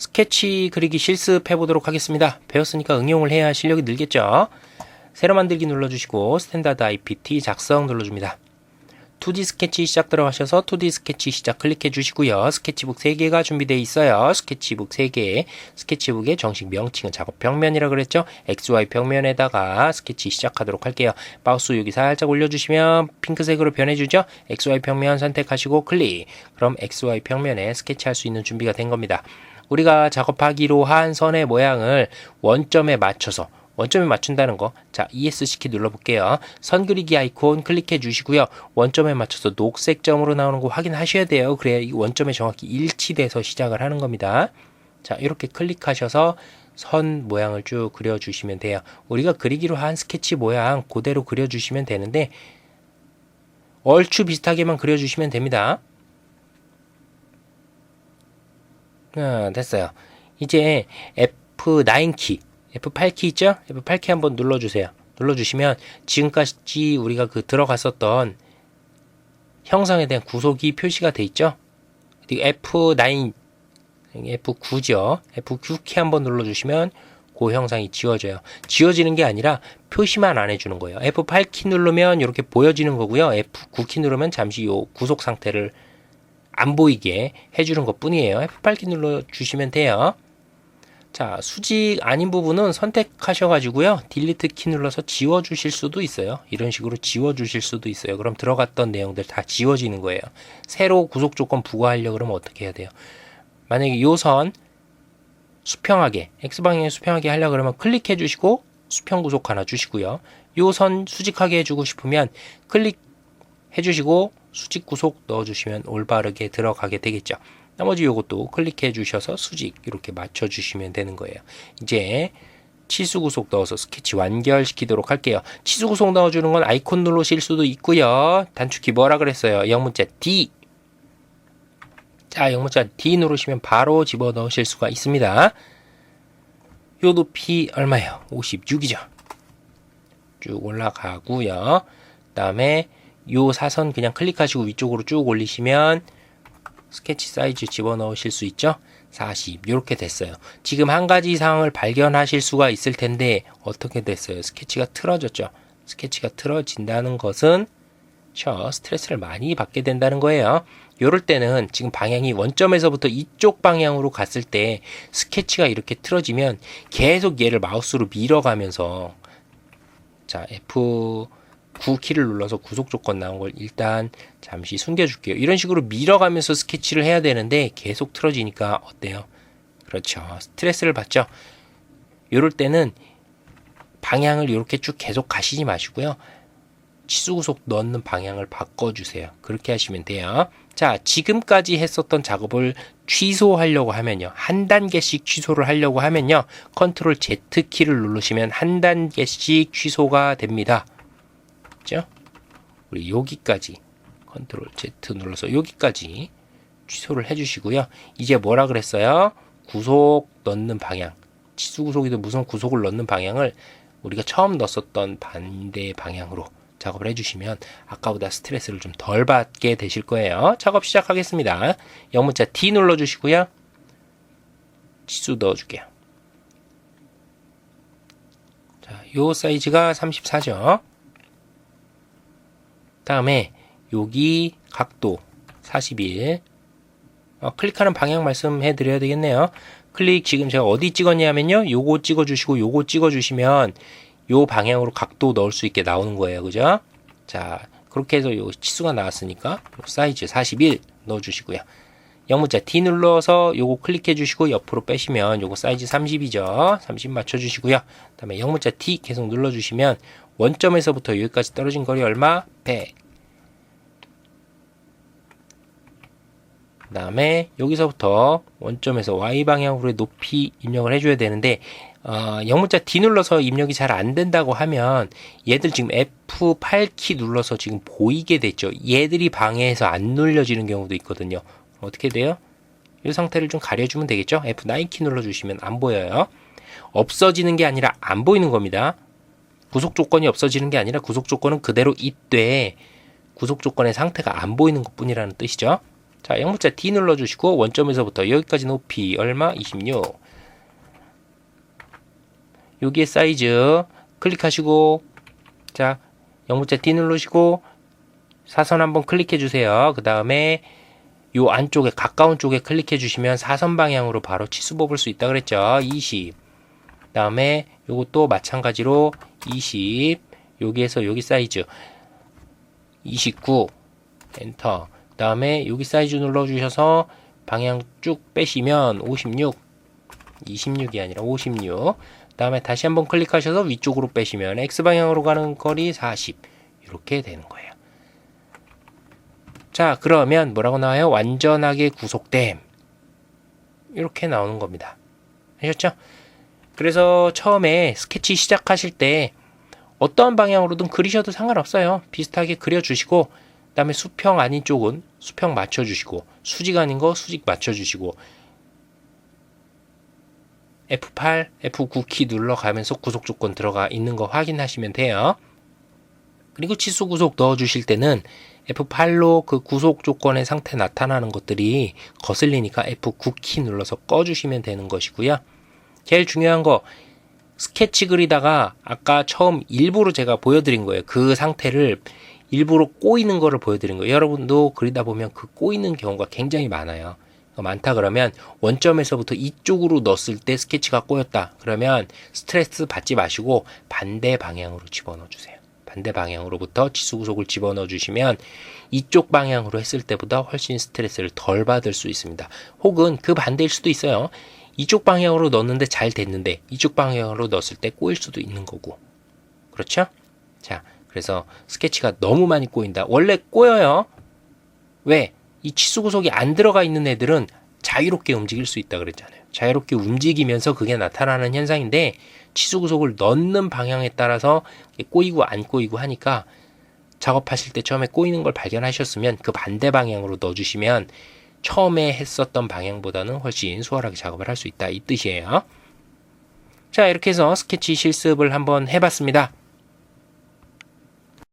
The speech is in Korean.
스케치 그리기 실습해 보도록 하겠습니다. 배웠으니까 응용을 해야 실력이 늘겠죠. 새로 만들기 눌러주시고 스탠다드 IPT 작성 눌러줍니다. 2D 스케치 시작 들어가셔서 2D 스케치 시작 클릭해 주시고요. 스케치북 3개가 준비되어 있어요. 스케치북 3개. 스케치북의 정식 명칭은 작업 평면이라 그랬죠. XY 평면에다가 스케치 시작하도록 할게요. 마우스 여기 살짝 올려주시면 핑크색으로 변해주죠. XY 평면 선택하시고 클릭. 그럼 XY 평면에 스케치할 수 있는 준비가 된 겁니다. 우리가 작업하기로 한 선의 모양을 원점에 맞춰서 원점에 맞춘다는 거. 자, ESC 키 눌러볼게요. 선 그리기 아이콘 클릭해 주시고요. 원점에 맞춰서 녹색 점으로 나오는 거 확인하셔야 돼요. 그래야 이 원점에 정확히 일치돼서 시작을 하는 겁니다. 자, 이렇게 클릭하셔서 선 모양을 쭉 그려주시면 돼요. 우리가 그리기로 한 스케치 모양 그대로 그려주시면 되는데 얼추 비슷하게만 그려주시면 됩니다. 됐어요. 이제 F9 키 F8키 있죠? F8키 한번 눌러주세요. 눌러주시면 지금까지 우리가 들어갔었던 형상에 대한 구속이 표시가 돼 있죠? 그리고 F9, F9죠? F9키 한번 눌러주시면 그 형상이 지워져요. 지워지는 게 아니라 표시만 안 해주는 거예요. F8키 누르면 이렇게 보여지는 거고요. F9키 누르면 잠시 요 구속 상태를 안 보이게 해주는 것 뿐이에요. F8키 눌러주시면 돼요. 자, 수직 아닌 부분은 선택하셔가지고요. 딜리트 키 눌러서 지워주실 수도 있어요. 이런 식으로 지워주실 수도 있어요. 그럼 들어갔던 내용들 다 지워지는 거예요. 새로 구속 조건 부과하려고 그러면 어떻게 해야 돼요? 만약에 이 선 수평하게, X방향에 수평하게 하려고 그러면 클릭해 주시고 수평 구속 하나 주시고요. 이 선 수직하게 해주고 싶으면 클릭해 주시고 수직 구속 넣어주시면 올바르게 들어가게 되겠죠. 나머지 요것도 클릭해 주셔서 수직 이렇게 맞춰 주시면 되는 거예요. 이제 치수 구속 넣어서 스케치 완결시키도록 할게요. 치수 구속 넣어주는 건 아이콘 누르실 수도 있고요. 단축키 뭐라 그랬어요? 영문자 D. 자, 영문자 D 누르시면 바로 집어 넣으실 수가 있습니다. 요 높이 얼마예요? 56이죠. 쭉 올라가고요. 그 다음에 요 사선 그냥 클릭하시고 위쪽으로 쭉 올리시면 스케치 사이즈 집어넣으실 수 있죠? 40 이렇게 됐어요. 지금 한 가지 사항을 발견하실 수가 있을 텐데 어떻게 됐어요? 스케치가 틀어졌죠? 스케치가 틀어진다는 것은 스트레스를 많이 받게 된다는 거예요. 이럴 때는 지금 방향이 원점에서부터 이쪽 방향으로 갔을 때 스케치가 이렇게 틀어지면 계속 얘를 마우스로 밀어가면서 자, F9키를 눌러서 구속 조건 나온 걸 일단 잠시 숨겨줄게요. 이런 식으로 밀어가면서 스케치를 해야 되는데 계속 틀어지니까 어때요? 그렇죠. 스트레스를 받죠. 이럴 때는 방향을 이렇게 쭉 계속 가시지 마시고요. 치수 구속 넣는 방향을 바꿔주세요. 그렇게 하시면 돼요. 자, 지금까지 했었던 작업을 취소하려고 하면요. 한 단계씩 취소를 하려고 하면요. 컨트롤 Z키를 누르시면 한 단계씩 취소가 됩니다. 그죠? 우리 여기까지 컨트롤 Z 눌러서 여기까지 취소를 해주시고요. 이제 뭐라 그랬어요? 구속 넣는 방향, 치수 구속이든 무슨 구속을 넣는 방향을 우리가 처음 넣었던 반대 방향으로 작업을 해주시면 아까보다 스트레스를 좀 덜 받게 되실 거예요. 작업 시작하겠습니다. 영문자 D 눌러주시고요. 치수 넣어줄게요. 자, 요 사이즈가 34죠. 다음에 여기 각도 41 클릭하는 방향 말씀해 드려야 되겠네요. 클릭 지금 제가 어디 찍었냐면요. 요거 찍어주시고 요거 찍어주시면 요 방향으로 각도 넣을 수 있게 나오는 거예요. 그죠? 자, 그렇게 해서 요 치수가 나왔으니까 사이즈 41 넣어주시고요. 영문자 D 눌러서 요거 클릭해 주시고 옆으로 빼시면 요거 사이즈 30이죠. 30 맞춰주시고요. 그 다음에 영문자 D 계속 눌러주시면 원점에서부터 여기까지 떨어진 거리 얼마? 100. 그 다음에 여기서부터 원점에서 Y방향으로의 높이 입력을 해줘야 되는데 영문자 D 눌러서 입력이 잘 안 된다고 하면 얘들 지금 F8키 눌러서 지금 보이게 됐죠. 얘들이 방해해서 안 눌려지는 경우도 있거든요. 어떻게 돼요? 이 상태를 좀 가려주면 되겠죠. F9키 눌러주시면 안 보여요. 없어지는 게 아니라 안 보이는 겁니다. 구속 조건이 없어지는 게 아니라 구속 조건은 그대로 있되 구속 조건의 상태가 안 보이는 것 뿐이라는 뜻이죠. 자, 영문자 D 눌러주시고 원점에서부터 여기까지 높이 얼마? 26. 여기에 사이즈 클릭하시고, 자, 영문자 D 누르시고 사선 한번 클릭해 주세요. 그 다음에 요 안쪽에 가까운 쪽에 클릭해 주시면 사선 방향으로 바로 치수 뽑을 수 있다 그랬죠. 20. 그 다음에 요것도 마찬가지로 20. 여기에서 여기 사이즈 29. 엔터. 그 다음에 여기 사이즈 눌러 주셔서 방향 쭉 빼시면 56. 26이 아니라 56. 그 다음에 다시 한번 클릭하셔서 위쪽으로 빼시면 X방향으로 가는 거리 40. 이렇게 되는 거예요. 자, 그러면 뭐라고 나와요? 완전하게 구속됨. 이렇게 나오는 겁니다. 아셨죠? 그래서 처음에 스케치 시작하실 때 어떠한 방향으로든 그리셔도 상관없어요. 비슷하게 그려주시고, 그 다음에 수평 아닌 쪽은 수평 맞춰주시고, 수직 아닌 거 수직 맞춰주시고, F8, F9 키 눌러가면서 구속 조건 들어가 있는 거 확인하시면 돼요. 그리고 치수 구속 넣어주실 때는 F8로 그 구속 조건의 상태 나타나는 것들이 거슬리니까 F9 키 눌러서 꺼주시면 되는 것이고요. 제일 중요한 거, 스케치 그리다가 아까 처음 일부러 제가 보여드린 거예요. 그 상태를 일부러 꼬이는 거를 보여드린 거예요. 여러분도 그리다 보면 그 꼬이는 경우가 굉장히 많아요. 많다 그러면 원점에서부터 이쪽으로 넣었을 때 스케치가 꼬였다. 그러면 스트레스 받지 마시고 반대 방향으로 집어넣어 주세요. 반대 방향으로부터 치수 구속을 집어넣어 주시면 이쪽 방향으로 했을 때보다 훨씬 스트레스를 덜 받을 수 있습니다. 혹은 그 반대일 수도 있어요. 이쪽 방향으로 넣었는데 잘 됐는데 이쪽 방향으로 넣었을 때 꼬일 수도 있는 거고. 그렇죠? 자, 그래서 스케치가 너무 많이 꼬인다. 원래 꼬여요. 왜? 이 치수 구속이 안 들어가 있는 애들은 자유롭게 움직일 수 있다 그랬잖아요. 자유롭게 움직이면서 그게 나타나는 현상인데, 치수 구속을 넣는 방향에 따라서 꼬이고 안 꼬이고 하니까 작업하실 때 처음에 꼬이는 걸 발견하셨으면 그 반대 방향으로 넣어주시면 처음에 했었던 방향보다는 훨씬 수월하게 작업을 할 수 있다, 이 뜻이에요. 자, 이렇게 해서 스케치 실습을 한번 해봤습니다.